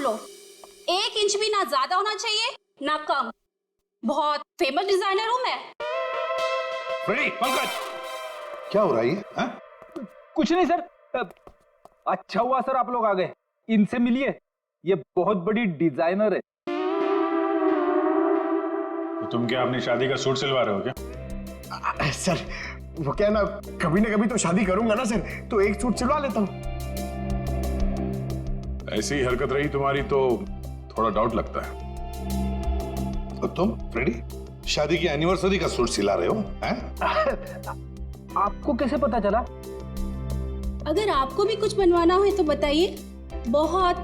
लो, 1 inch भी ना ज्यादा होना चाहिए ना कम। बहुत फेमस डिजाइनर हूं मैं। फ्रेडी, पंकज, क्या हो रहा है? हाँ? कुछ नहीं सर। अच्छा हुआ सर आप लोग आ गए, इनसे मिलिए, ये बहुत बड़ी डिजाइनर है। तो तुम क्या अपनी शादी का सूट सिलवा रहे हो क्या? सर वो क्या ना कभी तो शादी करूंगा ना सर, तो एक सूट सिलवा लेता हूँ। ऐसी हरकत रही तुम्हारी तो थोड़ा डाउट लगता है। तो तुम फ्रेडी शादी की एनिवर्सरी का सूट सिला रहे हो? हैं? आपको कैसे पता चला? अगर आपको भी कुछ बनवाना हो तो बताइए, बहुत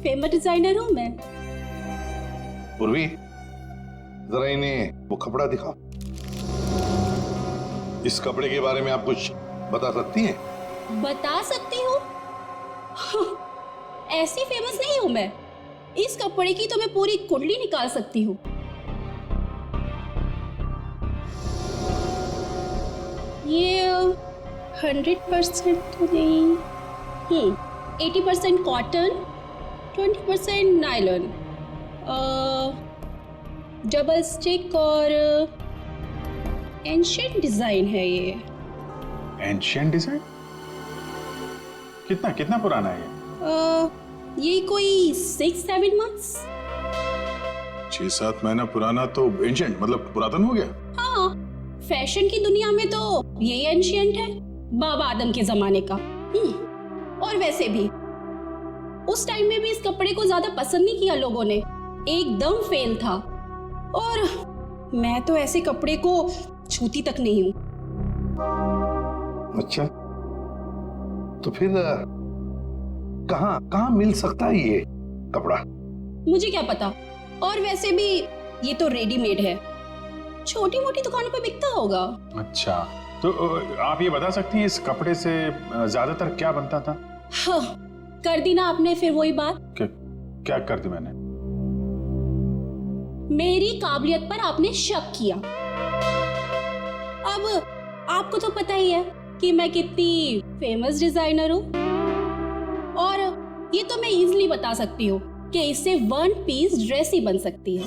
फेमस डिजाइनर हूं मैं। पूर्वी, जरा इन्हें वो कपड़ा दिखाओ। इस कपड़े के बारे में आप कुछ बता सकती हैं? बता सकती हूँ? ऐसी फेमस नहीं हूं मैं। इस कपड़े की तो मैं पूरी कुंडली निकाल सकती हूँ। ये 100% तो नहीं, 80% कॉटन, 20% नायलॉन, डबल स्टिक और एंशिएंट डिजाइन है ये। Ancient design? कितना पुराना है ये? ये कोई 6-7 मंथ्स। 6-7 महीना पुराना तो एंशिएंट मतलब पुरातन हो गया। हाँ, फैशन की दुनिया में तो यही एंशिएंट है, बाबा आदम के जमाने का। और वैसे भी उस टाइम में भी इस कपड़े को ज्यादा पसंद नहीं किया लोगों ने, एकदम फेल था। और मैं तो ऐसे कपड़े को छूती तक नहीं हूँ। अच्छा, तो फिर कहाँ मिल सकता है ये कपड़ा? मुझे क्या पता, और वैसे भी ये तो रेडीमेड है, छोटी मोटी दुकानों पे बिकता होगा। अच्छा, तो आप ये बता सकती हैं इस कपड़े से ज्यादातर क्या बनता था? हाँ, कर दी ना आपने फिर वही बात। क्या कर दी मैंने? मेरी काबिलियत पर आपने शक किया। अब आपको तो पता ही है कि मैं कितनी फेमस डिजाइनर हूँ, और ये तो मैं इजीली बता सकती हूँ कि इससे 1 पीस ड्रेस ही बन सकती है।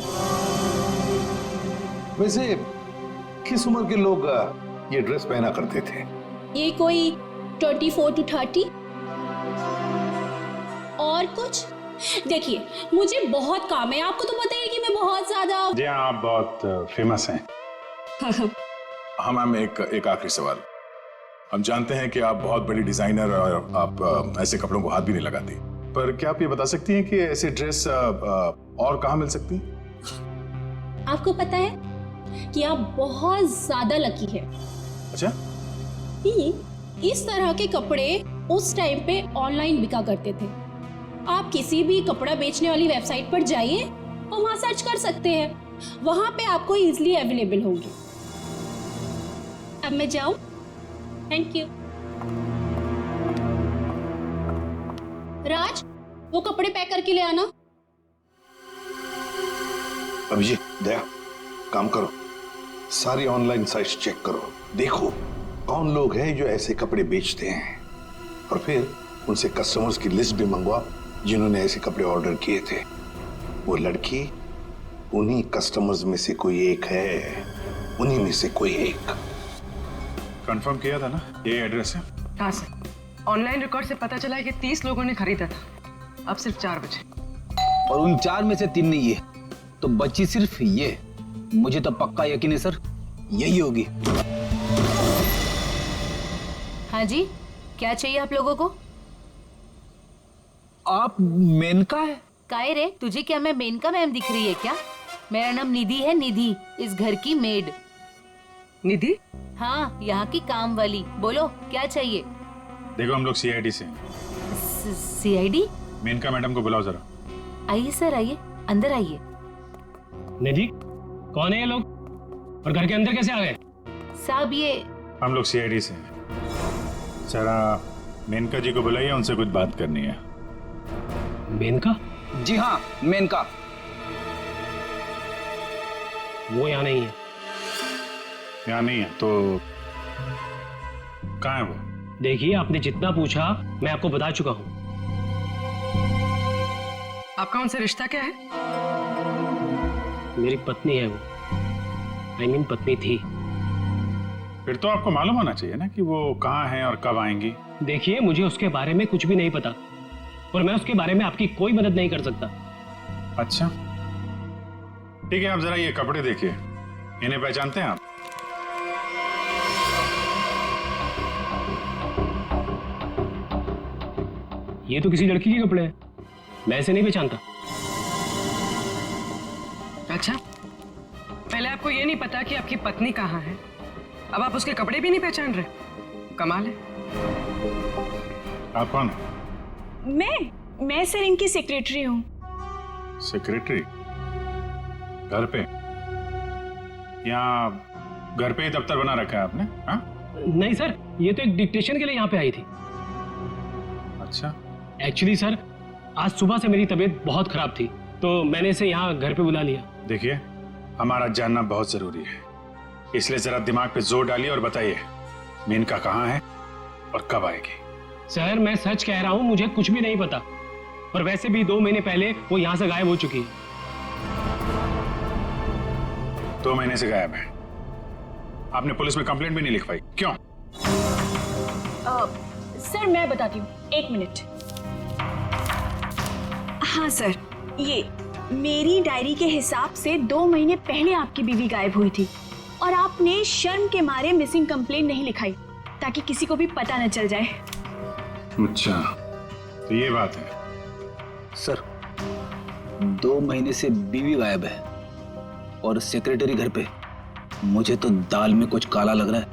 वैसे किस उम्र के लोग ये ड्रेस पहना करते थे? ये कोई 24 to 30। और कुछ देखिए, मुझे बहुत काम है, आपको तो पता ही है कि मैं बहुत ज्यादा। जी हाँ, आप बहुत फेमस हैं। हाँ मैम, एक आखिरी सवाल। हम जानते हैं कि आप बहुत बड़ी डिजाइनर और आप ऐसे कपड़ों को हाथ भी नहीं लगाती, पर क्या आप ये बता सकती हैं कि ऐसे ड्रेस और कहाँ मिल सकती है? आपको पता है कि आप बहुत ज्यादा लकी है। अच्छा, इस तरह के कपड़े उस टाइम पे ऑनलाइन बिका करते थे। आप किसी भी कपड़ा बेचने वाली वेबसाइट पर जाइए और वहां सर्च कर सकते हैं, वहां पे आपको इजीली अवेलेबल होंगे। अब मैं जाऊं? Thank you. राज, वो कपड़े पैक करके ले आना। अभिजीत, दया, काम करो, सारी ऑनलाइन साइट्स चेक करो, देखो कौन लोग हैं जो ऐसे कपड़े बेचते हैं, और फिर उनसे कस्टमर्स की लिस्ट भी मंगवाओ जिन्होंने ऐसे कपड़े ऑर्डर किए थे। वो लड़की उन्हीं कस्टमर्स में से कोई एक है, उन्हीं में से कोई एक। कंफर्म किया था ना ये एड्रेस है? हाँ सर, ऑनलाइन रिकॉर्ड से पता चला है कि 30 लोगों ने खरीदा था, अब सिर्फ 4 बचे। और उन 4 में से 3 नहीं है, तो बची सिर्फ ये। मुझे तो पक्का यकीन है सर, यही होगी। हाँ जी, क्या चाहिए आप लोगों को? आप मेनका है? काहे रे, तुझे क्या मैं मेनका मैम दिख रही है क्या? मेरा नाम निधि है, निधि, इस घर की मेड। निधि? हाँ, यहाँ की काम वाली। बोलो क्या चाहिए? देखो, हम लोग सीआईडी से हैं। सीआईडी? मेनका मैडम को बुलाओ जरा। आइए सर, आइए, अंदर आइए। निधि, कौन है ये लोग और घर के अंदर कैसे आ गए? साहब ये हम लोग सीआईडी से हैं। जरा मेनका जी को बुलाइए, उनसे कुछ बात करनी है। मेनका? जी हाँ, मेनका। वो यहाँ नहीं है। यहाँ नहीं है तो कहाँ है वो? देखिए, आपने जितना पूछा मैं आपको बता चुका हूँ। आपका उनसे रिश्ता क्या है? मेरी पत्नी है वो, आई मीन पत्नी थी। फिर तो आपको मालूम होना चाहिए ना कि वो कहाँ हैं और कब आएंगी। देखिए, मुझे उसके बारे में कुछ भी नहीं पता और मैं उसके बारे में आपकी कोई मदद नहीं कर सकता। अच्छा ठीक है, आप जरा ये कपड़े देखिए, इन्हें पहचानते हैं आप? ये तो किसी लड़की के कपड़े हैं, मैं इसे नहीं पहचानता। अच्छा, पहले आपको ये नहीं पता कि आपकी पत्नी कहाँ है, अब आप उसके कपड़े भी नहीं पहचान रहे? कमाल है। आप कौन है? मैं सर इनकी सेक्रेटरी हूँ। सेक्रेटरी? घर पे? यहाँ घर पे ही दफ्तर बना रखा है आपने? हाँ? नहीं सर, ये तो एक डिक्टेशन के लिए यहाँ पे आई थी। अच्छा। एक्चुअली सर, आज सुबह से मेरी तबीयत बहुत खराब थी तो मैंने इसे यहाँ घर पे बुला लिया। देखिए, हमारा जानना बहुत जरूरी है, इसलिए जरा दिमाग पे जोर डालिए और बताइए मेनका कहाँ है और कब आएगी? सर मैं सच कह रहा हूँ, मुझे कुछ भी नहीं पता, और वैसे भी 2 महीने पहले वो यहाँ से गायब हो चुकी है। 2 महीने से गायब है? आपने पुलिस में कंप्लेंट भी नहीं लिखवाई, क्यों? सर मैं बताती हूँ, 1 मिनट। हाँ सर, ये मेरी डायरी के हिसाब से 2 महीने पहले आपकी बीवी गायब हुई थी और आपने शर्म के मारे मिसिंग कंप्लेंट नहीं लिखाई ताकि किसी को भी पता न चल जाए। अच्छा, तो ये बात है। सर 2 महीने से बीवी गायब है और सेक्रेटरी घर पे। मुझे तो दाल में कुछ काला लग रहा है।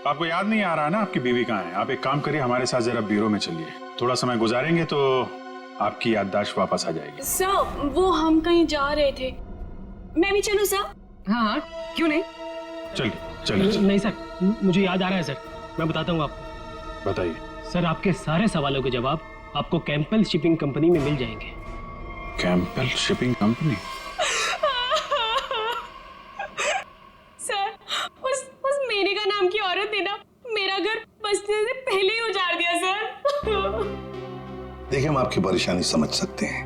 आपको याद नहीं आ रहा ना आपकी बीवी कहाँ है? आप एक काम करिए, हमारे साथ जरा ब्यूरो में चलिए, थोड़ा समय गुजारेंगे तो आपकी याददाश्त वापस आ जाएगी। सर वो हम कहीं जा रहे थे, मैं भी चलूं सर? हाँ हाँ, क्यों नहीं? चलिए चलिए। नहीं सर, मुझे याद आ रहा है सर, मैं बताता हूँ आपको। बताइए। सर आपके सारे सवालों के जवाब आपको कैंपबेल शिपिंग कंपनी में मिल जाएंगे। Campbell shipping company? सर उस मेनका नाम की औरत ने ना मेरा घर बसने से पहले ही उजाड़ दिया सर। देखिए, हम आपकी परेशानी समझ सकते हैं,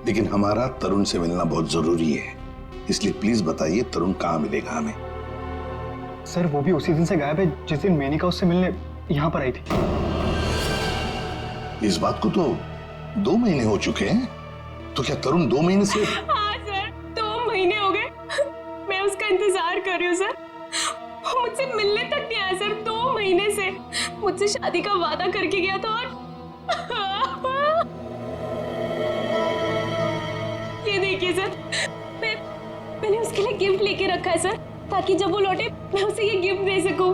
लेकिन हमारा तरुण से मिलना बहुत जरूरी है, इसलिए प्लीज बताइए तरुण कहाँ मिलेगा हमें? सर वो भी उसी दिन से गायब है जिस दिन मेनिका उससे मिलने यहाँ पर आई थी। इस बात को तो 2 महीने हो चुके हैं, तो क्या तरुण 2 महीने से? हाँ सर, 2 महीने हो गए, मैं उसका इंतजार कर रही हूँ सर। वो मुझसे मिलने तक नहीं आया सर 2 महीने से। मुझसे शादी का वादा करके गया था और ये देखिए सर, मैंने उसके लिए गिफ्ट लेके रखा है सर, ताकि जब वो लौटे मैं उसे ये गिफ्ट दे सकूं।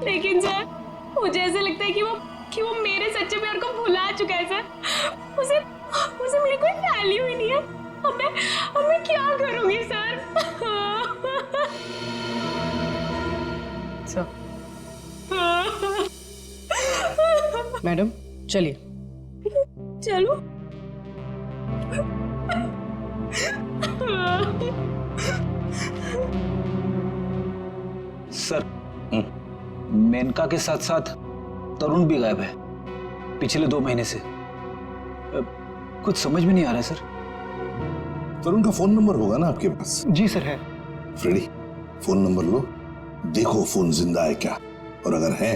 लेकिन सर मुझे ऐसा लगता है कि वो मेरे सच्चे प्यार को भुला चुका है सर। उसे मेरी कोई वैल्यू ही नहीं है। अब मैं क्या करूंगी सर? सर मैडम चलिए। चलो। सर मेनका के साथ साथ तरुण भी गायब है पिछले 2 महीने से। कुछ समझ में नहीं आ रहा है सर। तरुण का फोन नंबर होगा ना आपके पास? जी सर है। फ्रेडी, फोन नंबर लो, देखो फोन जिंदा है क्या, और अगर है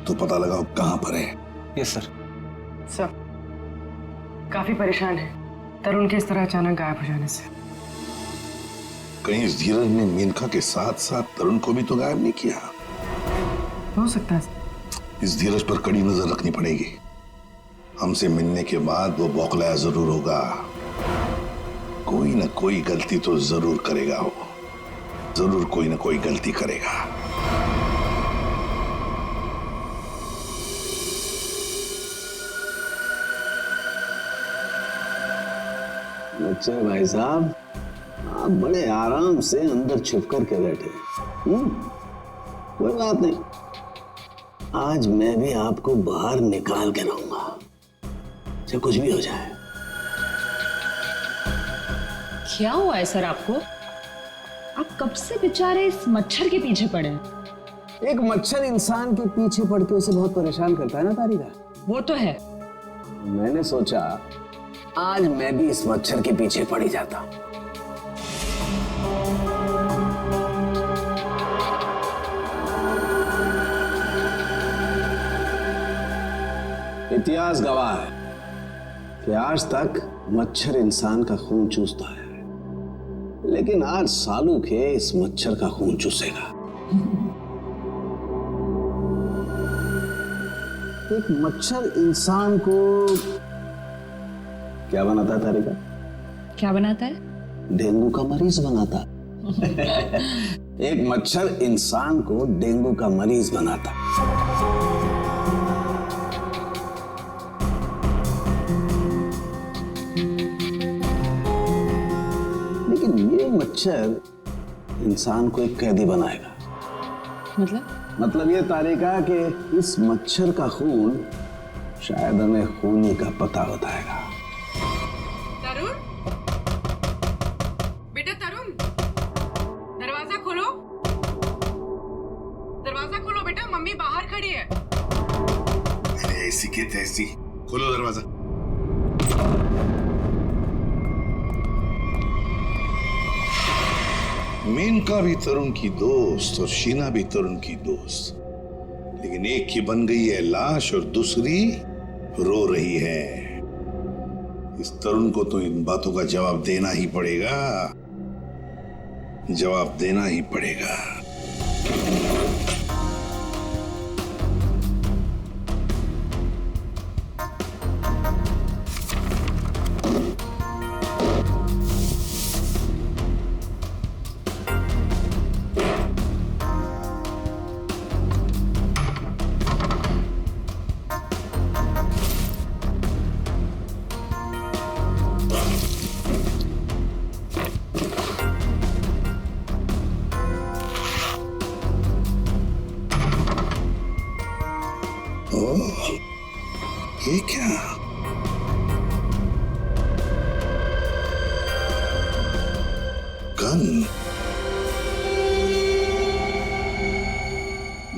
तो पता लगाओ कहां पर है। Yes sir. सर काफी परेशान है तरुण के इस तरह अचानक गायब हो जाने से। कहीं इस धीरज ने मेनका के साथ साथ तरुण को भी तो गायब नहीं किया? हो सकता है। इस धीरज पर कड़ी नजर रखनी पड़ेगी। हमसे मिलने के बाद वो बौखलाया जरूर होगा, कोई ना कोई गलती तो जरूर करेगा, वो जरूर कोई ना कोई गलती करेगा। अच्छा भाई साहब, आप बड़े आराम से अंदर छुप कर के बैठे। कोई बात नहीं, आज मैं भी आपको बाहर निकाल के रहूंगा, चाहे कुछ भी हो जाए। क्या हुआ है सर आपको? आप कब से बेचारे इस मच्छर के पीछे पड़े हैं? एक मच्छर इंसान के पीछे पड़ के उसे बहुत परेशान करता है ना तारिका। वो तो है, मैंने सोचा आज मैं भी इस मच्छर के पीछे पड़ ही जाता। इतिहास गवाह है कि आज तक मच्छर इंसान का खून चूसता है, लेकिन आज सालू के इस मच्छर का खून चूसेगा। एक मच्छर इंसान को क्या बनाता है तारिका? क्या बनाता है? डेंगू का मरीज बनाता। एक मच्छर इंसान को डेंगू का मरीज बनाता। लेकिन ये मच्छर इंसान को एक कैदी बनाएगा। मतलब ये तारिका कि इस मच्छर का खून शायद हमें खूनी का पता बताएगा। तरुण, बेटा तरुण, दरवाजा खोलो। दरवाजा खोलो बेटा, मम्मी बाहर खड़ी है। अरे ऐसी के तैसी, खोलो दरवाजा। मेनका भी तरुण की दोस्त और शीना भी तरुण की दोस्त, लेकिन एक की बन गई है लाश और दूसरी रो रही है। इस तरुण को तो इन बातों का जवाब देना ही पड़ेगा, जवाब देना ही पड़ेगा। ये क्या? गन।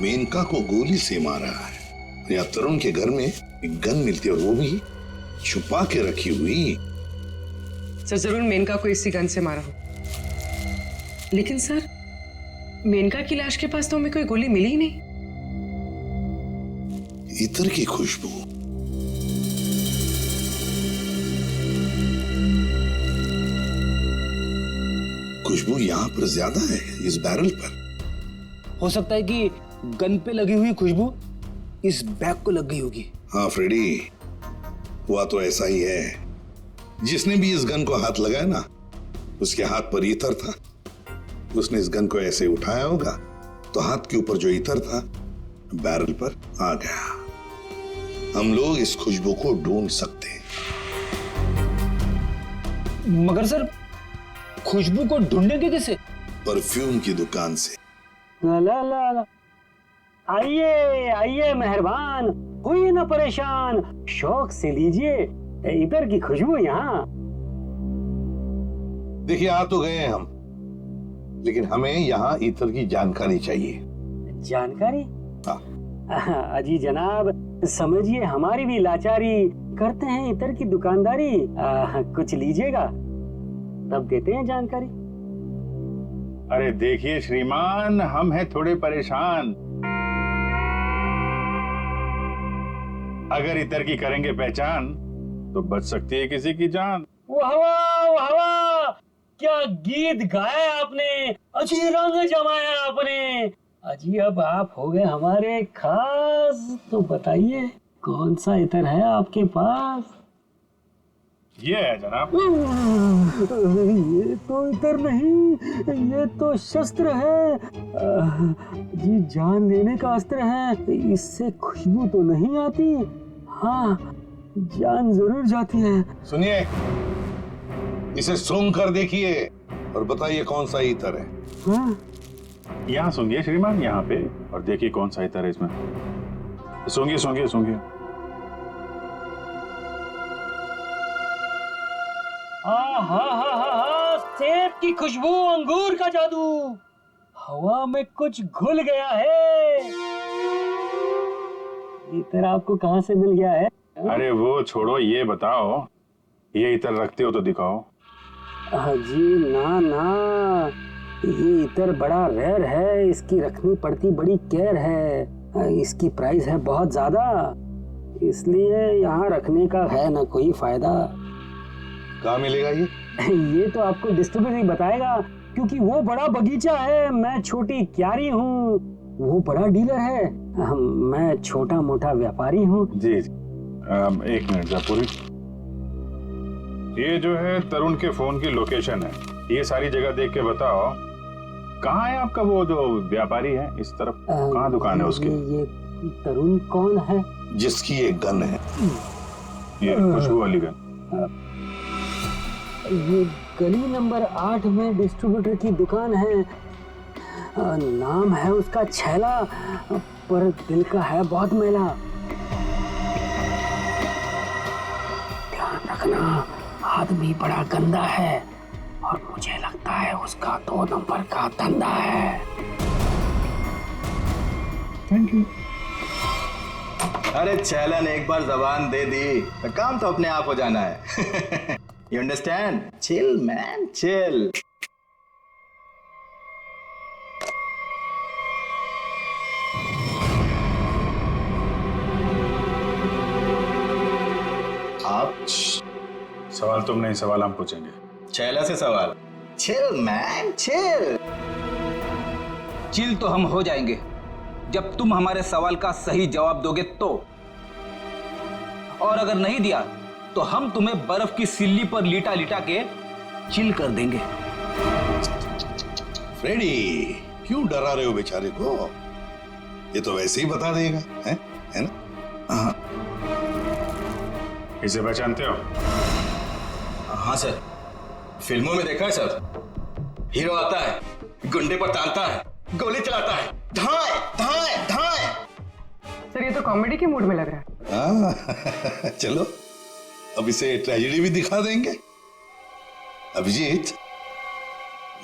मेनका को गोली से मारा है या तरुण के घर में एक गन मिलती है और वो भी छुपा के रखी हुई। सर जरूर मेनका को इसी गन से मारा हो, लेकिन सर मेनका की लाश के पास तो हमें कोई गोली मिली ही नहीं। इत्र की खुशबू। खुशबू यहाँ पर ज्यादा है इस बैरल पर। हो सकता है कि गन पे लगी हुई खुशबू इस बैग को लग गई होगी। हाँ फ्रेडी, हुआ तो ऐसा ही है। जिसने भी इस गन को हाथ लगाया ना, उसके हाथ पर इत्र था। उसने इस गन को ऐसे उठाया होगा तो हाथ के ऊपर जो इत्र था बैरल पर आ गया। हम लोग इस खुशबू को ढूंढ सकते हैं। मगर सर खुशबू को ढूंढेंगे कैसे? परफ्यूम की दुकान से। ला ला ला। आइए आइए मेहरबान, हुई ना परेशान, शौक से लीजिए इधर की खुशबू यहाँ। देखिए आ तो गए हम, लेकिन हमें यहाँ इत्र की जानकारी चाहिए। जानकारी? हाँ। अजी जनाब, समझिए हमारी भी लाचारी, करते हैं इत्र की दुकानदारी। कुछ लीजिएगा तब देते हैं जानकारी। अरे देखिए श्रीमान, हम हैं थोड़े परेशान। अगर इतर की करेंगे पहचान तो बच सकती है किसी की जान। वाह वाह वाह, क्या गीत गाया आपने, अजी रंग जमाया आपने। अजी अब आप हो गए हमारे खास, तो बताइए कौन सा इत्र है आपके पास? ये है जनाब। ये तो इत्र नहीं, ये तो शस्त्र है। जी जान लेने का अस्त्र है। इससे खुशबू तो नहीं आती, हाँ जान जरूर जाती है। सुनिए, इसे सूंघ कर देखिए और बताइए कौन सा इत्र है। हाँ? यहाँ सूंघिए श्रीमान, यहाँ पे, और देखिए कौन सा इत्र है इसमें। सूंघिए सूंघिए सूंघिए। सेब की खुशबू, अंगूर का जादू, हवा में कुछ घुल गया है। इत्र आपको कहाँ से मिल गया है? अरे वो छोड़ो, ये बताओ ये इतर रखते हो तो दिखाओ। जी ना ना, ये इतर बड़ा रेयर है, इसकी रखनी पड़ती बड़ी केयर है, इसकी प्राइस है बहुत ज्यादा, इसलिए यहाँ रखने का है ना कोई फायदा। कहाँ मिलेगा ये? ये तो आपको डिस्ट्रीब्यूटर ही बताएगा, क्योंकि वो बड़ा बगीचा है, मैं छोटी क्यारी हूँ, वो बड़ा डीलर है, मैं छोटा मोटा व्यापारी हूँ। जी एक मिनट जयपुरी, ये जो है तरुण के फोन की लोकेशन है, ये सारी जगह देख के बताओ कहाँ है आपका वो जो व्यापारी है इस तरफ, कहाँ दुकान है उसकी? ये तरुण कौन है? जिसकी एक गन है। ये खुशबू वाली गन। ये गली नंबर 8 में डिस्ट्रीब्यूटर की दुकान है, नाम है उसका छैला, पर दिल का है बहुत मैला। ध्यान रखना, आदमी बड़ा गंदा है और मुझे लगता है उसका 2 नंबर का धंधा है। Thank you. अरे छैला ने एक बार जबान दे दी तो काम तो अपने आप हो जाना है। You understand? Chill man chill. आप सवाल तुम नहीं, सवाल हम पूछेंगे। छैला से सवाल? Chill man chill. चिल तो हम हो जाएंगे जब तुम हमारे सवाल का सही जवाब दोगे तो, और अगर नहीं दिया तो हम तुम्हें बर्फ की सिल्ली पर लिटा लिटा के चिल कर देंगे। फ्रेडी, क्यों डरा रहे हो बेचारे को? ये तो वैसे ही बता देगा, है ना? हाँ। इसे पहचानते हो? हाँ सर, फिल्मों में देखा है सर। हीरो आता है, गुंडे पर तानता है, गोली चलाता है, धाए धाए धाए। सर ये तो कॉमेडी के मूड में लग रहा है। चलो अब इसे ट्रेजेडी भी दिखा देंगे। अभिजीत,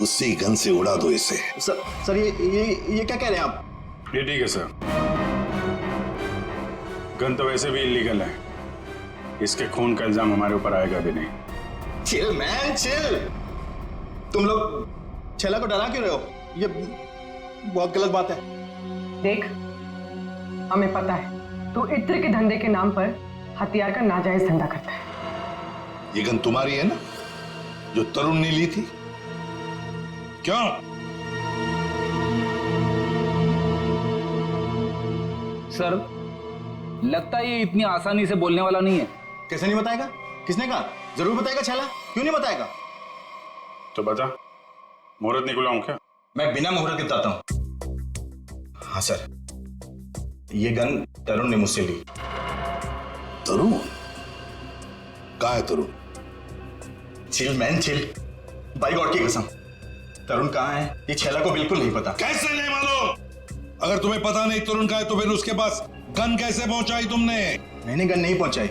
उसी गन से उड़ा दो इसे। सर ये क्या कह रहे हैं आप? ये ठीक है सर, गन तो वैसे भी इलीगल है, इसके खून का इल्जाम हमारे ऊपर आएगा भी नहीं। Chill man chill. तुम लोग छैला को डरा क्यों रहे हो? ये बहुत गलत बात है। देख, हमें पता है तू इत्र के धंधे के नाम पर हथियार का नाजायज धंधा करता है। ये गन तुम्हारी है ना, जो तरुण ने ली थी? क्यों? सर लगता है ये इतनी आसानी से बोलने वाला नहीं है। कैसे नहीं बताएगा? किसने कहा? जरूर बताएगा छैला, क्यों नहीं बताएगा? तो बता, मुहूर्त निकलाऊं क्या? मैं बिना मुहूर्त के बताता हूं। हाँ सर, ये गन तरुण ने मुझसे ली। तरुण? कहाँ है Tarun? Chill man chill, by God की कसम, तरुण कहाँ है ये छैला को बिल्कुल नहीं पता। कैसे नहीं मालूम? अगर तुम्हें पता नहीं तरुण कहाँ है तो फिर उसके पास गन कैसे पहुंचाई तुमने? मैंने गन नहीं पहुंचाई,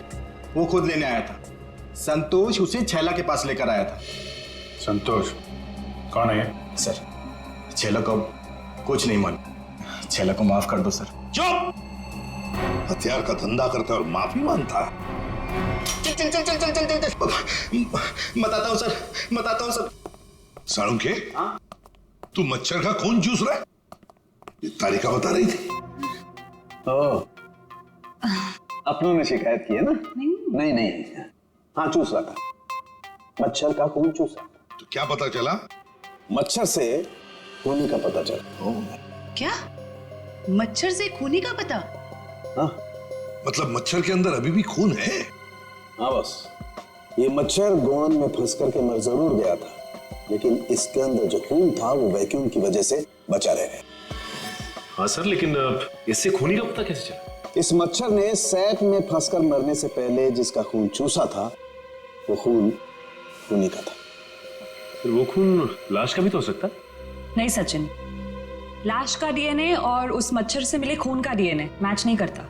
वो खुद लेने आया था। संतोष उसे छैला के पास लेकर आया था। संतोष कौन है ये? सर छैला को कुछ नहीं मालूम, छैला को माफ कर दो सर। चुप! हथियार का धंधा करता है और माफी मांगता है। चल चल चल चल चल चल चल बताता हूँ सर, बताता हूँ सर। साळुंखे, तू मच्छर का खून चूस रहा है? ये तारिका बता रही थी। अपनों ने शिकायत की है ना? नहीं, हाँ चूस रहा था, मच्छर का खून चूस रहा था। तो क्या पता चला? मच्छर से खूनी का पता चला। क्या? मच्छर से खूनी का पता? हाँ। मतलब मच्छर के अंदर अभी भी खून है? हाँ बस, ये मच्छर गोंद में फंस करके मर जरूर गया था, लेकिन इसके अंदर जो खून था वो वैक्यूम की वजह से बचा रह गया। हाँ सर, लेकिन इससे खूनी का पता कैसे चला? इस मच्छर ने सैक में फंसकर मरने से पहले जिसका खून चूसा था वो खून खूनी का था। फिर वो खून लाश का भी तो हो सकता? नहीं सचिन, लाश का डीएनए और उस मच्छर से मिले खून का डीएनए मैच नहीं करता,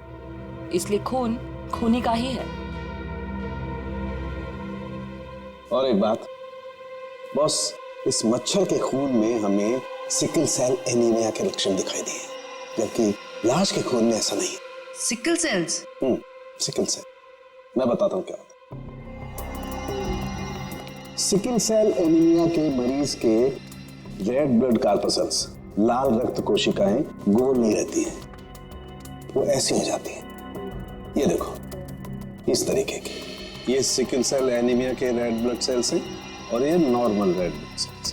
इसलिए खून खूनी का ही है। और एक बात बॉस, इस मच्छर के खून में हमें सिकल सेल एनीमिया के लक्षण दिखाई दिए, जबकि लाश के खून में ऐसा नहीं। Sickle cells? Sickle cell. मैं बताता हूं क्या होता है। सिकल सेल एनीमिया के मरीज के रेड ब्लड कार्पसल्स, लाल रक्त कोशिकाएं गोल नहीं रहती हैं, वो ऐसी हो जाती हैं। ये देखो, इस तरीके की। ये सिकल सेल एनीमिया के रेड ब्लड सेल्स हैं और ये नॉर्मल रेड ब्लड सेल्स।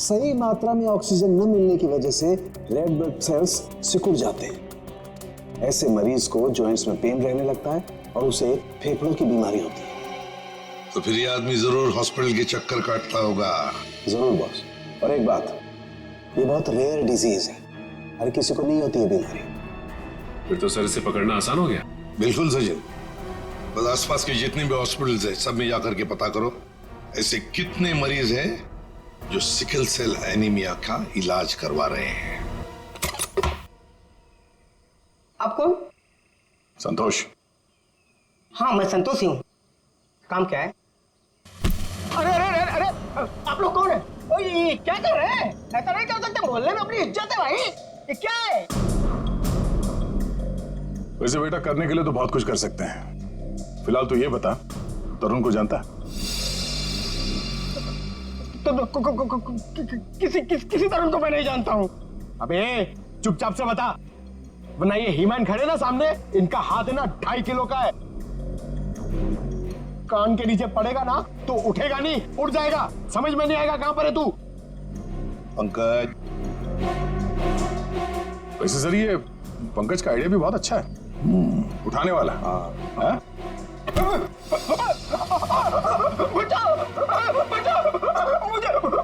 सही मात्रा में ऑक्सीजन न मिलने की वजह से रेड ब्लड सेल्स सिकुड़ जाते हैं। ऐसे मरीज को जॉइंट्स में पेन रहने लगता है और उसे फेफड़ों की बीमारी होती है। तो फिर ये आदमी जरूर हॉस्पिटल के चक्कर काटता होगा। जरूर बॉस। और एक बात, ये बहुत रेयर डिजीज है, हर किसी को नहीं होती है बीमारी। फिर तो सर इसे पकड़ना आसान हो गया। बिल्कुल सचिन, बस आसपास के जितने भी हॉस्पिटल्स हैं सब में जाकर के पता करो ऐसे कितने मरीज हैं जो सिकल सेल एनीमिया का इलाज करवा रहे हैं। आप कौन? संतोष। हाँ, मैं संतोष ही हूँ। काम क्या है? अरे अरे अरे अरे, आप लोग कौन है? ओ, ये क्या कर रहे हैं? ऐसा नहीं कर सकते, मोहल्ले में अपनी इज्जत है भाई। ये क्या है? वैसे बेटा करने के लिए तो बहुत कुछ कर सकते हैं। फिलहाल तो ये बता, तरुण को जानता है? किसी तरुण को मैं नहीं जानता हूँ। अबे चुपचाप से बता, वरना ये हीमैन खड़े ना सामने, इनका हाथ है ना 2.5 किलो का है। कान के नीचे पड़ेगा ना तो उठेगा नहीं, उड़ जाएगा। समझ में नहीं आएगा कहां पर है तू। पंकज। वैसे सर ये पंकज का आइडिया भी बहुत अच्छा है, उठाने वाला। हाँ? बचाओ, बचाओ,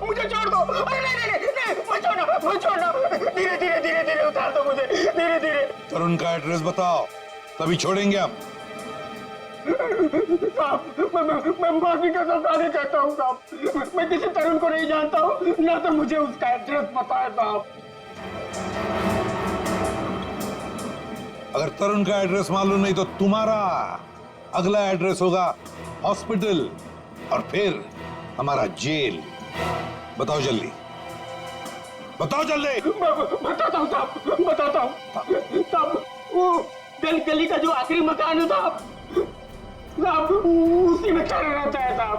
मुझे छोड़ दो। अरे नहीं, बचाओ ना। धीरे धीरे उतार दो मुझे, धीरे। तरुण का एड्रेस बताओ, तभी छोड़ेंगे आप। साहब, मैं माफी का सौदा कहता हूँ साहब। मैं किसी तरुण को नहीं जानता हूँ, ना तो मुझे उसका एड्रेस पता है साहब। अगर तरुण का एड्रेस मालूम नहीं तो तुम्हारा अगला एड्रेस होगा हॉस्पिटल और फिर हमारा जेल। बताओ जल्दी, बताओ जल्दी। बताता हूँ साहब, बताता हूँ साहब। वो गली का जो आखिरी मकान है साहब, उसी में चल रहता है साहब।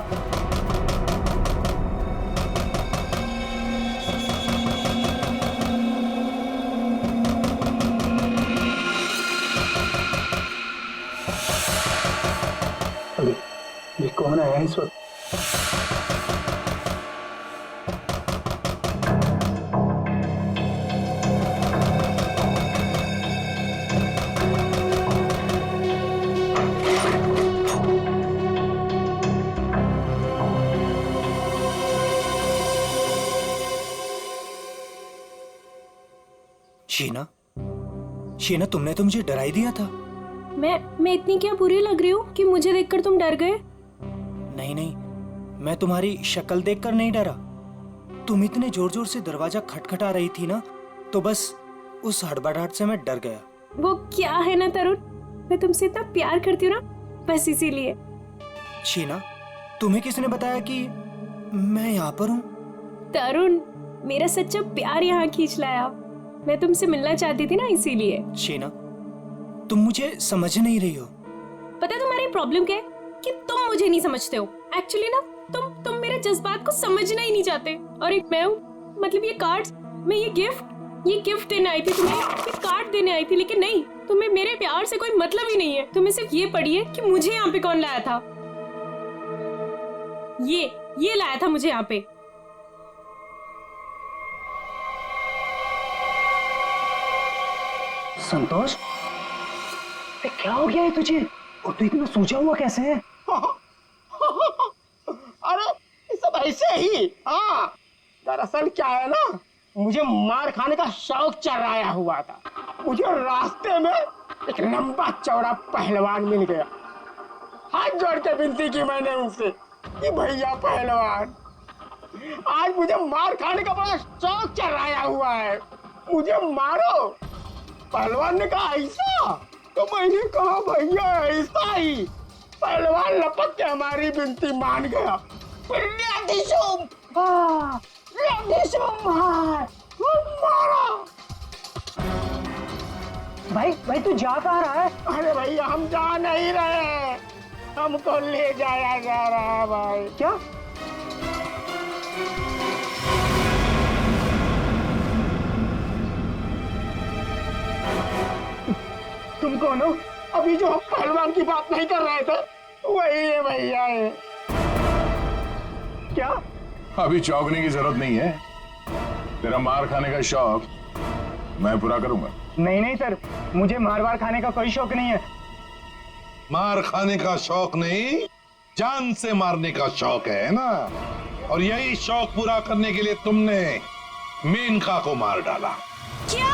अरे ये कौन आया इस वक्त? शीना, तुमने तो मुझे डरा ही दिया था। मैं इतनी क्या बुरी लग रही हूँ कि मुझे देखकर तुम डर गए? नहीं, मैं तुम्हारी शक्ल देखकर नहीं डरा। तुम इतने जोर जोर से दरवाजा खटखटा रही थी ना, तो बस उस हड़बड़ाहट से मैं डर गया। वो क्या है ना तरुण, मैं तुमसे इतना प्यार करती हूँ ना, बस इसीलिए। शीना, तुम्हें किसने बताया कि मैं यहाँ पर हूँ? तरुण, मेरा सच्चा प्यार यहाँ खींच लाया। मैं तुमसे मिलना चाहती थी ना, इसीलिए। शीना, तुम मुझे समझ नहीं रही हो। पता है तुम्हारी प्रॉब्लम क्या है? कि तुम मुझे नहीं समझते हो। एक्चुअली ना तुम मेरे जज्बात को समझना ही नहीं चाहते। और एक मैं हूँ, मतलब ये कार्ड्स, मैं ये गिफ्ट देने आई थी तुम्हें, ये कार्ड देने आई थी, लेकिन नहीं, तुम्हें मेरे प्यार से कोई मतलब ही नहीं है। तुम्हें सिर्फ ये पड़ी है कि मुझे यहाँ पे कौन लाया था। ये लाया था मुझे यहाँ पे। संतोष, क्या हो गया है तुझे? और तू इतना सोचा हुआ कैसे है? अरे सब ऐसे ही। हाँ, दरअसल क्या है ना, मुझे मार खाने का शौक चढ़ाया हुआ था। मुझे रास्ते में एक लंबा चौड़ा पहलवान मिल गया। हाथ जोड़ के विनती की मैंने उनसे कि भैया पहलवान, आज मुझे मार खाने का बड़ा शौक चढ़ाया हुआ है, मुझे मारो। पहलवान ने कहा ऐसा? तो मैंने कहा भैया ऐसा ही। पहलवान लपक के हमारी विनती मान गया। भाई भाई तू जा कहाँ रहा है? अरे भैया हम जा नहीं रहे, हमको ले जाया जा रहा है भाई। क्या? तुम कौन हो? अभी जो हम पहलवान की बात नहीं कर रहे थे वही है भैया है। क्या? अभी चौंकने की जरूरत नहीं है, तेरा मार खाने का शौक मैं पूरा करूंगा। नहीं सर, मुझे मार वार खाने का कोई शौक नहीं है। मार खाने का शौक नहीं, जान से मारने का शौक है ना, और यही शौक पूरा करने के लिए तुमने मेनका को मार डाला। क्या?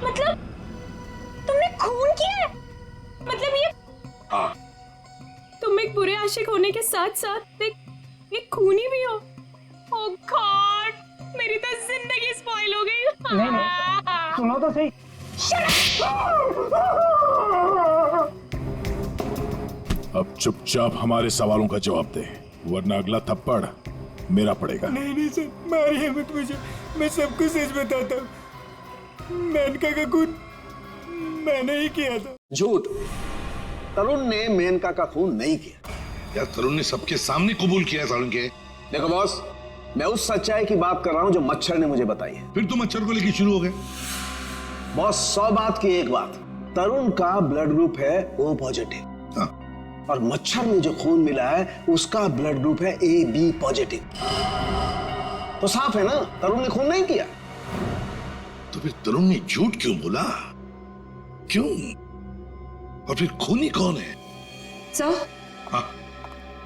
मतलब तुमने खून किया है? मतलब ये? हाँ। तुम एक बुरे आशिक होने के साथ साथ एक खूनी भी हो। ओह गॉड, मेरी तो जिंदगी स्पॉइल हो गई। नहीं, सुनो तो सही। अब चुपचाप हमारे सवालों का जवाब दे, वरना अगला थप्पड़ मेरा पड़ेगा। नहीं सर, मारिए मत मुझे, मैं सबको सच बताता हूँ। मेनका का खून मैंने ही किया था। झूठ, तरुण ने मेनका का खून नहीं किया। यार तरुण ने सबके सामने कबूल किया तरुण के। देखो बॉस, मैं उस सच्चाई की बात कर रहा हूं जो मच्छर ने मुझे बताई है। फिर तुम मच्छर को लेकर शुरू हो गए। बॉस 100 बात की एक बात, तरुण का ब्लड ग्रुप है O पॉजिटिव। हाँ। और मच्छर में जो खून मिला है उसका ब्लड ग्रुप है AB पॉजिटिव। तो साफ है ना, तरुण ने खून नहीं किया। तो फिर तरुण ने झूठ क्यों बोला? क्यों? और फिर खूनी कौन है? सर, हाँ।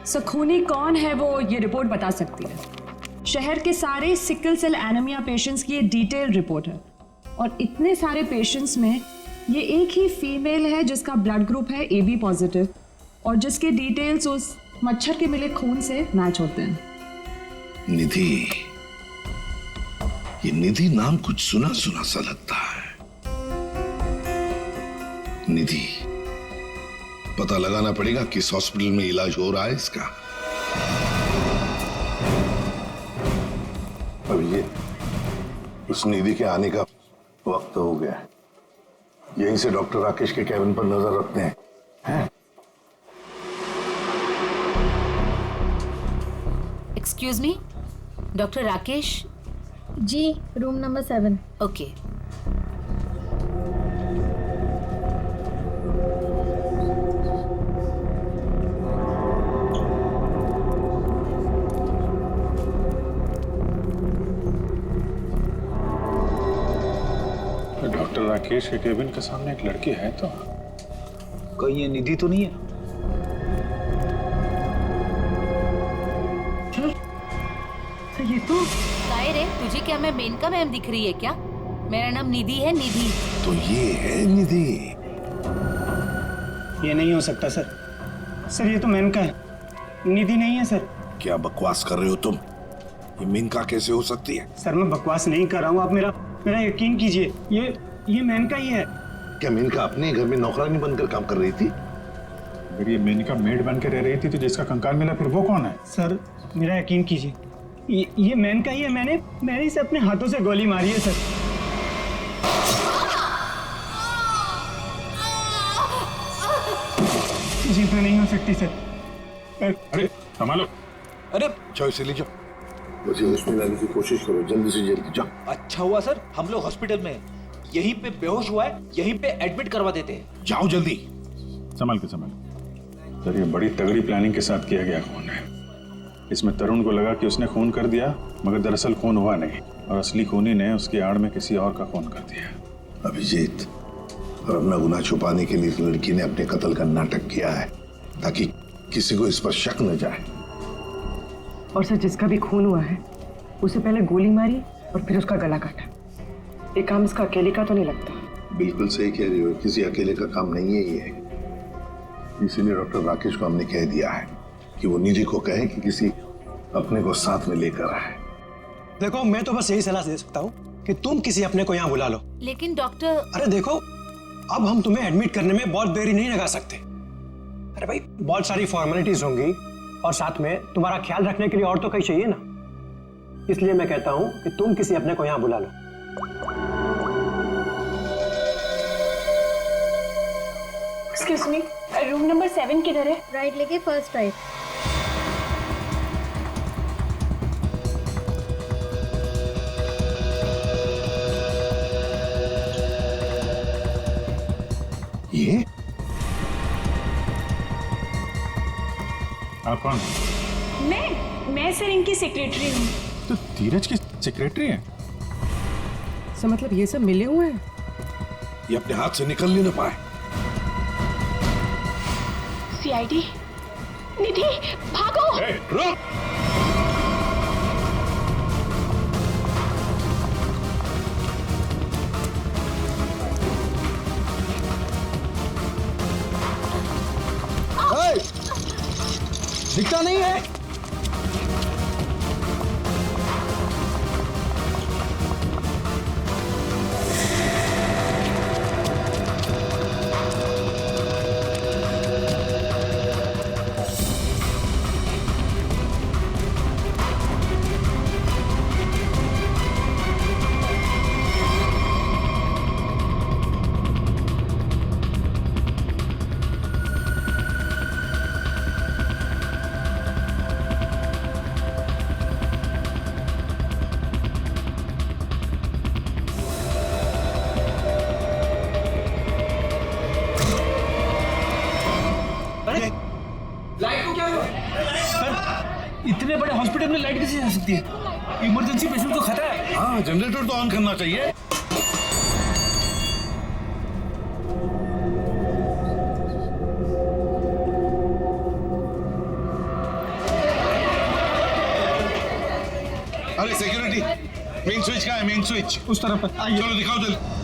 सर खूनी कौन है वो ये रिपोर्ट बता सकती है। शहर के सारे सिकल सेल एनीमिया पेशेंट्स की ये डिटेल रिपोर्ट है, और इतने सारे पेशेंट्स में ये एक ही फीमेल है जिसका ब्लड ग्रुप है AB पॉजिटिव, और जिसके डिटेल्स उस मच्छर के मिले खून से मैच होते हैं। निधि, ये निधि नाम कुछ सुना सुना सा लगता है। निधि, पता लगाना पड़ेगा किस हॉस्पिटल में इलाज हो रहा है इसका। अब ये उस निधि के आने का वक्त हो गया है, यहीं से डॉक्टर राकेश के कैबिन पर नजर रखते हैं, हैं? Excuse me, doctor Rakesh ji, room number 7। Okay. Doctor Rakesh के केबिन के सामने एक लड़की है, तो कहीं ये निधि तो नहीं है? ये तो काय रे, तुझे क्या मैं मेनका मैम दिख रही है क्या? मेरा नाम निधि है, निधि। तो ये है निधि। ये नहीं हो सकता सर, सर ये तो मेनका है, निधि नहीं है सर। क्या बकवास कर रहे हो तुम? ये मेनका कैसे हो सकती है? सर मैं बकवास नहीं कर रहा हूँ, आप मेरा यकीन कीजिए, ये मेनका ही है। क्या मेनका अपने घर में नौकरानी बनकर काम कर रही थी? अगर ये मेनका मेड बन के रह रही थी तो जिसका कंकाल मिला फिर वो कौन है? सर मेरा यकीन कीजिए, ये मेनका ही है। मैंने इसे अपने हाथों से गोली मारी है सर। जी तो नहीं हो सकती सर। अरे संभालो। अरे जाओ इसे ले जाओ, मुझे हॉस्पिटल लाने की कोशिश करो, जल्दी से जल्दी जाओ। अच्छा हुआ सर हम लोग हॉस्पिटल में हैं, यहीं पे बेहोश हुआ है, यहीं पे एडमिट करवा देते हैं। जाओ जल्दी। संभाल के संभाल। सर ये बड़ी तगड़ी प्लानिंग के साथ किया गया खून है। इसमें तरुण को लगा कि उसने खून कर दिया, मगर दरअसल खून हुआ नहीं, और असली खूनी ने उसकी आड़ में किसी और का खून कर दिया। अभिजीत, और अपना गुनाह छुपाने के लिए इस लड़की ने अपने कत्ल का नाटक किया है ताकि किसी को इस पर शक न जाए। और सर जिसका भी खून हुआ है उसे पहले गोली मारी और फिर उसका गला काटा। ये काम इसका अकेले का तो नहीं लगता। बिल्कुल सही कह रही हो, किसी अकेले का काम नहीं है ये। इसीलिए डॉक्टर राकेश को हमने कह दिया है कि वो निधि को कहे कि किसी अपने को साथ में लेकर आए। देखो मैं तो बस यही सलाह दे सकता हूँ कि तुम किसी अपने को यहाँ बुला लो। लेकिन डॉक्टर, अरे देखो अब हम तुम्हें एडमिट करने में बहुत देरी नहीं लगा सकते। अरे भाई बहुत सारी फॉर्मेलिटीज होंगी और साथ में तुम्हारा ख्याल रखने के लिए और तो कहीं चाहिए ना, इसलिए मैं कहता हूँ कि तुम किसी अपने को यहाँ बुला लो। एक्सक्यूज मी, रूम नंबर 7 किधर है? राइट लेके फर्स्ट राइट। ये आप कौन? मैं सर इनकी सेक्रेटरी हूँ। तो धीरज की सेक्रेटरी है? तो मतलब ये सब मिले हुए हैं? ये अपने हाथ से निकल नहीं ना पाए। सीआईडी, निधि भागो! रुक! दिखता नहीं है। लाइट को क्या हुआ? इतने बड़े हॉस्पिटल में लाइट कैसे जा सकती है? इमरजेंसी पेशेंट को खतरा है। हाँ, जनरेटर तो ऑन करना चाहिए। अरे सिक्योरिटी, मेन स्विच कहाँ है? मेन स्विच उस तरफ है। चलो दिखाओ जल्दी।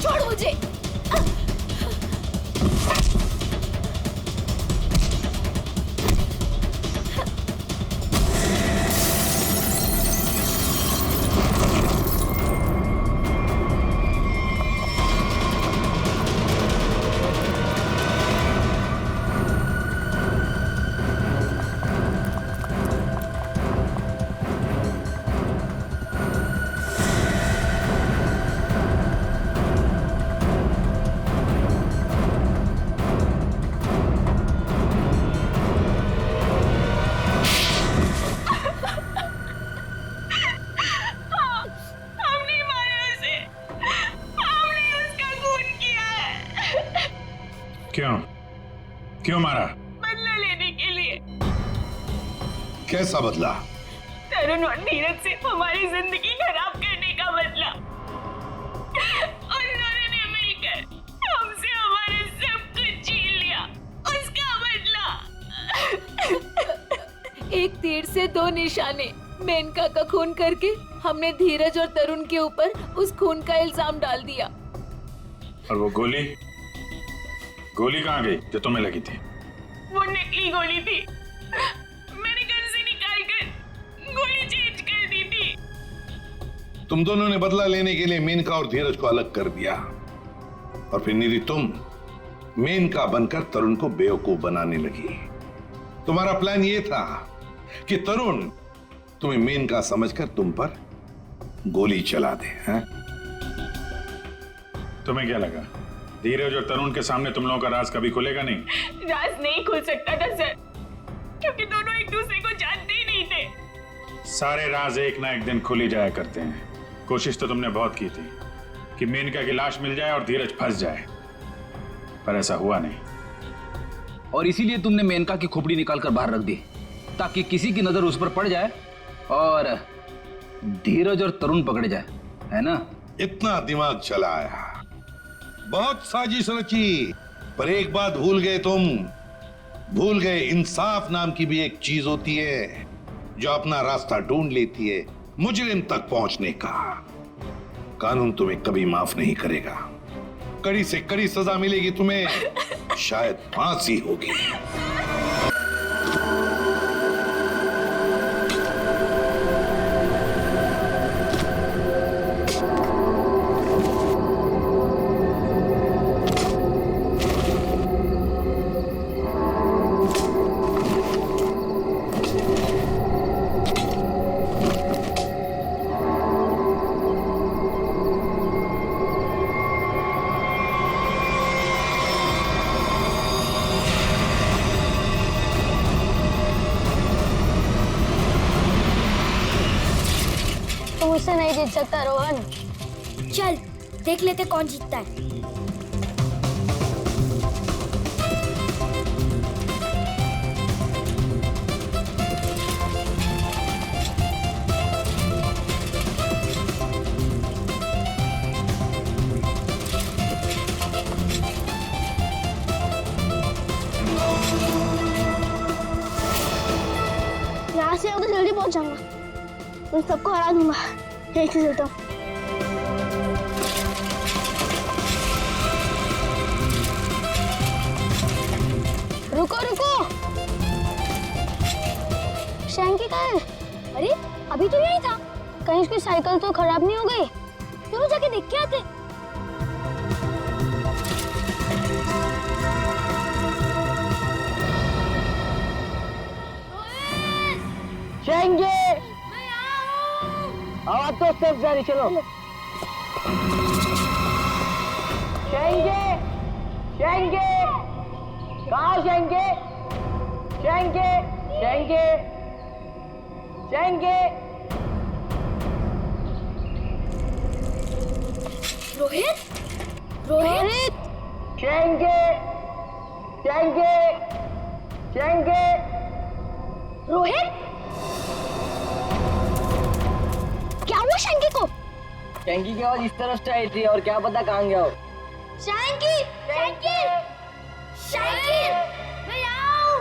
छोड़ मुझे। क्यों मारा? बदला लेने के लिए। कैसा बदला? तरुण और नीरज से हमारी जिंदगी खराब करने का बदला। उन्होंने मिलकर हमसे हमारे सब कुछ छीन लिया, उसका बदला। एक तीर से दो निशाने। मेनका का खून करके हमने धीरज और तरुण के ऊपर उस खून का इल्जाम डाल दिया। और वो गोली कहाँ गई जो तुम्हें लगी थी? वो नकली गोली थी। मैंने गन से निकालकर गोली चेंज कर दी थी। तुम दोनों ने बदला लेने के लिए मेनका और धीरज को अलग कर दिया, और फिर निधि तुम मेनका बनकर तरुण को बेवकूफ बनाने लगी। तुम्हारा प्लान ये था कि तरुण तुम्हें मेनका समझकर तुम पर गोली चला दे। हैं? तुम्हें क्या लगा धीरज और तरुण के सामने तुम लोगों का राज कभी खुलेगा नहीं? राज नहीं खुल सकता था सर, क्योंकि दोनों एक दूसरे को जानते ही नहीं थे। सारे राज एक ना एक दिन खुल ही जाया करते हैं। कोशिश तो तुमने बहुत की थी कि मेनका की लाश मिल जाए और धीरज फंस जाए, पर ऐसा हुआ नहीं। और इसीलिए तुमने मेनका की खोपड़ी निकाल कर बाहर रख दी, ताकि किसी की नजर उस पर पड़ जाए और धीरज और तरुण पकड़े जाए, है ना? इतना दिमाग चलाया, बहुत साजिश रची, पर एक बात भूल गए तुम। भूल गए इंसाफ नाम की भी एक चीज होती है जो अपना रास्ता ढूंढ लेती है मुजरिम तक पहुंचने का। कानून तुम्हें कभी माफ नहीं करेगा, कड़ी से कड़ी सजा मिलेगी तुम्हें, शायद फांसी होगी। मुझसे नहीं जीत सकता रोहन। चल देख लेते कौन जीतता है। यहाँ से तो जल्दी पहुंच जाऊंगा, उन सबको हरा दूंगा। एक से चलता हूँ। रुको रुको, शैंकी कहाँ है? अरे अभी तो यही था, कहीं उसकी साइकिल तो खराब नहीं हो गई? चलो जाके देख के आते। शैंकी, आवाज तो सिर्फ जारी, चलो। शेंगे, शेंगे, कहाँ शेंगे? शेंगे, शेंगे, शेंगे। रोहित, रोहित, शेंगे, शेंगे, शेंगे। रोहित, क्या हुआ शैंकी को? शैंकी की आवाज इस तरफ से आई थी और क्या पता कहाँ गया हो। शैंकी, शैंकी, शैंकी, मैं आऊं।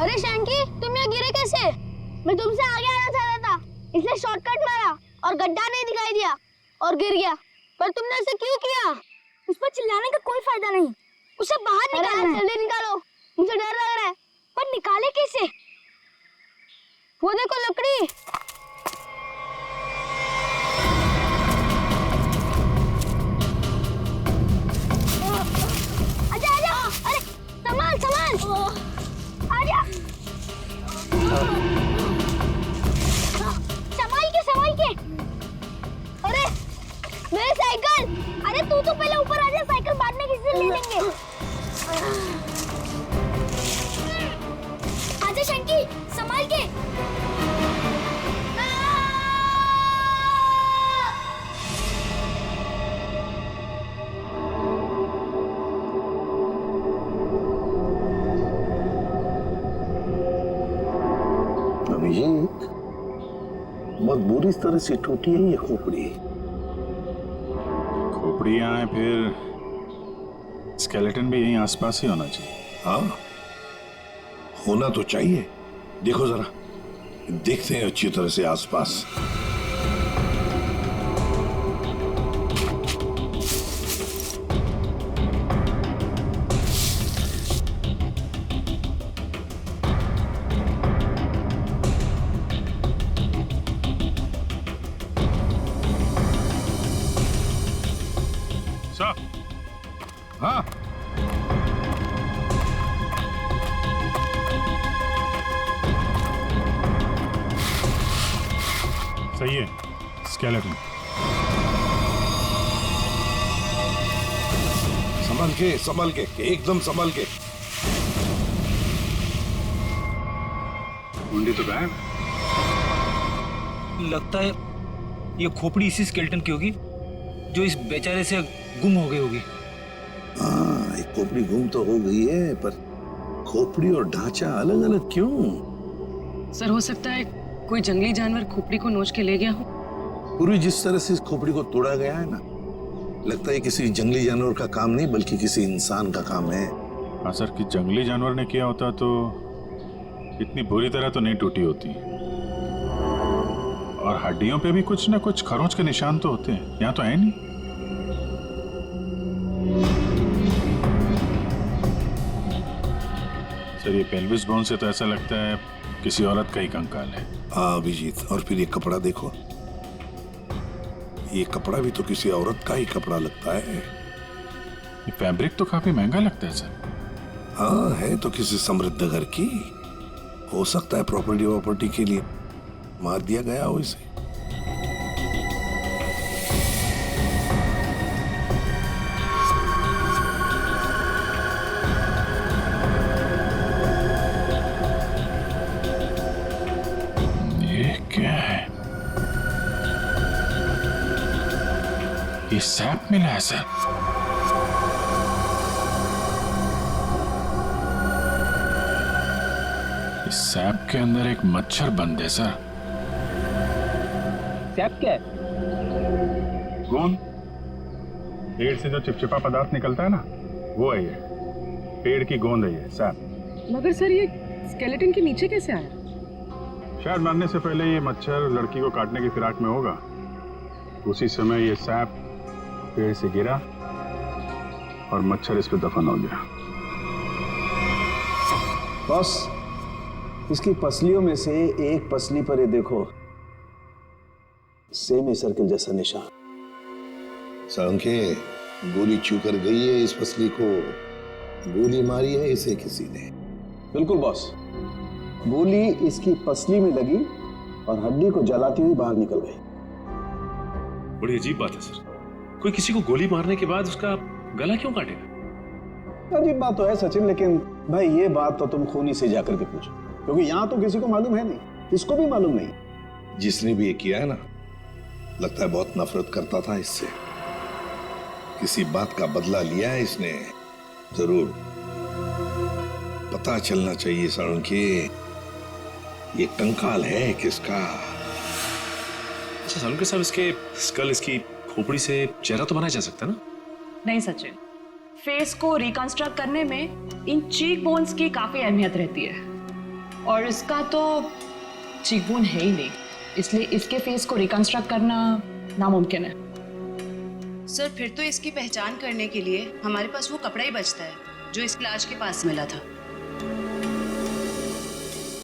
अरे शैंकी, तुम यहाँ गिरे कैसे? मैं तुमसे आगे आना चाह रहा था, इसलिए शॉर्टकट मारा और गड्ढा नहीं दिखाई दिया और गिर गया। पर तुमने ऐसे क्यों किया? उस पर चिल्लाने का कोई फायदा नहीं, उसे बाहर निकालो। जल्दी निकालो, मुझे डर लग रहा है। पर निकाले कैसे? वो देखो लकड़ी। आजा आजा, अरे संभाल संभाल, आजा। संभाल के। अरे मेरी साइकिल। अरे तू तो पहले ऊपर आजा, साइकिल बाद में किसी से ले लेंगे। आजा शंकी, संभाल के। अभिषेक, बहुत बुरी तरह से टूटी है ये खोपड़ी। खोपड़ी यहाँ है, फिर स्केलेटन भी यहीं आसपास ही होना चाहिए। हाँ, होना तो चाहिए। देखो जरा, देखते हैं अच्छी तरह से आसपास। हाँ, सही है, स्केलेटन। संभल के, एकदम संभल के। मुंडी तो गायब। लगता है ये खोपड़ी इसी स्केलेटन की होगी जो इस बेचारे से गुम हो गई होगी। हाँ, एक खोपड़ी गुम तो हो गई है, पर खोपड़ी और ढांचा अलग अलग क्यों? सर हो सकता है कोई जंगली जानवर खोपड़ी को नोच के ले गया हो। पूरी जिस तरह से इस खोपड़ी को तोड़ा गया है ना, लगता है किसी जंगली जानवर का काम नहीं बल्कि किसी इंसान का काम है। हाँ सर, कि जंगली जानवर ने किया होता तो इतनी बुरी तरह तो नहीं टूटी होती। और हड्डियों पे भी कुछ ना कुछ खरोंच के निशान तो होते हैं, यहाँ तो है नहीं। सर ये पेल्विस बोन से तो ऐसा लगता है किसी औरत का ही कंकाल है। हाँ अभिजीत, और फिर ये कपड़ा देखो, ये कपड़ा भी तो किसी औरत का ही कपड़ा लगता है। ये फैब्रिक तो काफी महंगा लगता है सर। हाँ, है तो किसी समृद्ध घर की, हो सकता है प्रॉपर्टी के लिए मार दिया गया हो इसे। ये क्या है? ये सैप मिला है सर। इस सैप के अंदर एक मच्छर बंद है सर। सैप क्या है? गोंद। पेड़ से जो चिपचिपा पदार्थ निकलता है ना, वो है ये। पेड़ की गोंद है ये सैप। मगर सर ये स्केलेटन के नीचे कैसे आया? शायद मरने से पहले ये मच्छर लड़की को काटने की फिराक में होगा। उसी समय ये सैप पेड़ से गिरा और मच्छर इस पे दफन हो गया। बॉस, इसकी पसलियों में से एक पसली पर ये देखो, सेमी सर्कल जैसा निशान। सारंगे, गोली छू कर गई है इस पसली को, गोली मारी है इसे किसी ने। बिल्कुल बॉस, गोली इसकी पसली में लगी और हड्डी को जलाती हुई बाहर निकल गई। बड़ी अजीब बात है सर, कोई किसी को गोली मारने के बाद उसका गला क्यों काटेगा? अजीब बात तो है सचिन, लेकिन भाई ये बात तो तुम खूनी से जाकर के पूछो, क्योंकि यहाँ तो किसी को मालूम है नहीं, इसको भी मालूम नहीं। जिसने भी ये किया है ना, लगता है बहुत नफरत करता था इससे। किसी बात का बदला लिया है इसने जरूर। पता चलना चाहिए सारंगे, ये कंकाल है किसका। अच्छा सालुंके साहब, इसके स्कल, इसकी खोपड़ी से चेहरा तो बनाया जा सकता है ना? नहीं सचिन, फेस को रिकंस्ट्रक्ट करने में इन चीक बोन्स की काफी अहमियत रहती है, और इसका तो चीक बोन है ही नहीं, इसलिए इसके फेस को रिकंस्ट्रक्ट करना नामुमकिन है। सर फिर तो इसकी पहचान करने के लिए हमारे पास वो कपड़ा ही बचता है जो इस लाश के पास मिला था।